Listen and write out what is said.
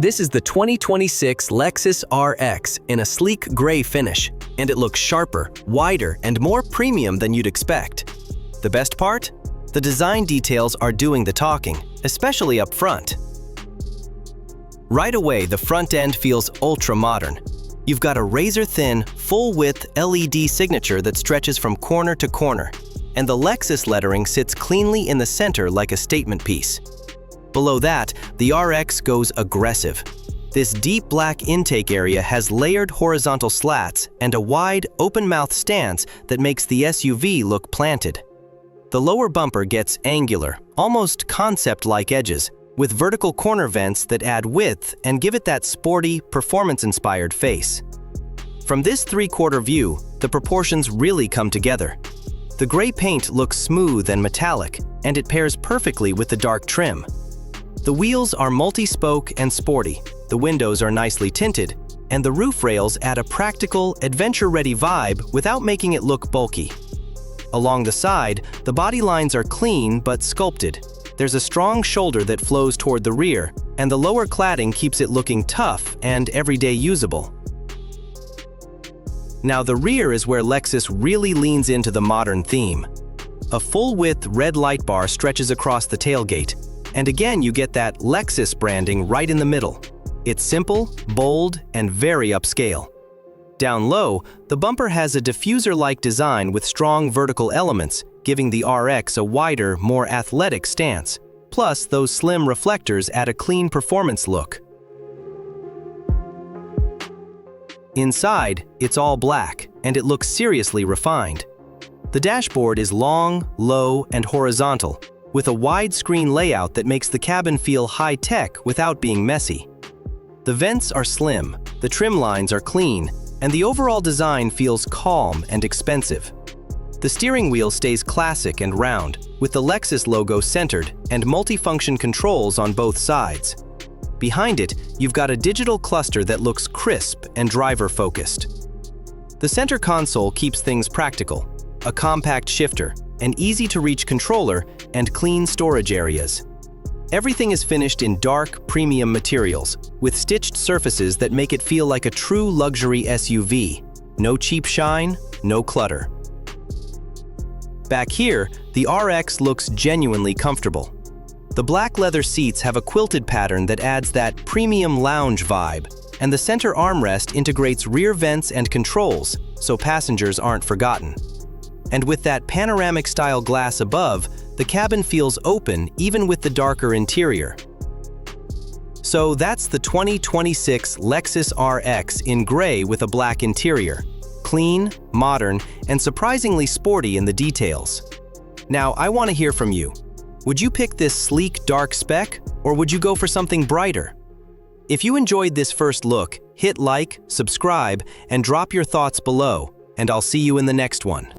This is the 2026 Lexus RX in a sleek gray finish, and it looks sharper, wider, and more premium than you'd expect. The best part? The design details are doing the talking, especially up front. Right away, the front end feels ultra-modern. You've got a razor-thin, full-width LED signature that stretches from corner to corner, and the Lexus lettering sits cleanly in the center like a statement piece. Below that, the RX goes aggressive. This deep black intake area has layered horizontal slats and a wide, open-mouth stance that makes the SUV look planted. The lower bumper gets angular, almost concept-like edges, with vertical corner vents that add width and give it that sporty, performance-inspired face. From this three-quarter view, the proportions really come together. The gray paint looks smooth and metallic, and it pairs perfectly with the dark trim. The wheels are multi-spoke and sporty, the windows are nicely tinted, and the roof rails add a practical, adventure-ready vibe without making it look bulky. Along the side, the body lines are clean but sculpted. There's a strong shoulder that flows toward the rear, and the lower cladding keeps it looking tough and everyday usable. Now the rear is where Lexus really leans into the modern theme. A full-width red light bar stretches across the tailgate, and again you get that Lexus branding right in the middle. It's simple, bold, and very upscale. Down low, the bumper has a diffuser-like design with strong vertical elements, giving the RX a wider, more athletic stance. Plus, those slim reflectors add a clean performance look. Inside, it's all black, and it looks seriously refined. The dashboard is long, low, and horizontal, with a widescreen layout that makes the cabin feel high-tech without being messy. The vents are slim, the trim lines are clean, and the overall design feels calm and expensive. The steering wheel stays classic and round, with the Lexus logo centered and multifunction controls on both sides. Behind it, you've got a digital cluster that looks crisp and driver-focused. The center console keeps things practical, a compact shifter, an easy-to-reach controller, and clean storage areas. Everything is finished in dark, premium materials, with stitched surfaces that make it feel like a true luxury SUV. No cheap shine, no clutter. Back here, the RX looks genuinely comfortable. The black leather seats have a quilted pattern that adds that premium lounge vibe, and the center armrest integrates rear vents and controls, so passengers aren't forgotten. And with that panoramic-style glass above, the cabin feels open even with the darker interior. So that's the 2026 Lexus RX in gray with a black interior. Clean, modern, and surprisingly sporty in the details. Now, I want to hear from you. Would you pick this sleek, dark spec, or would you go for something brighter? If you enjoyed this first look, hit like, subscribe, and drop your thoughts below, and I'll see you in the next one.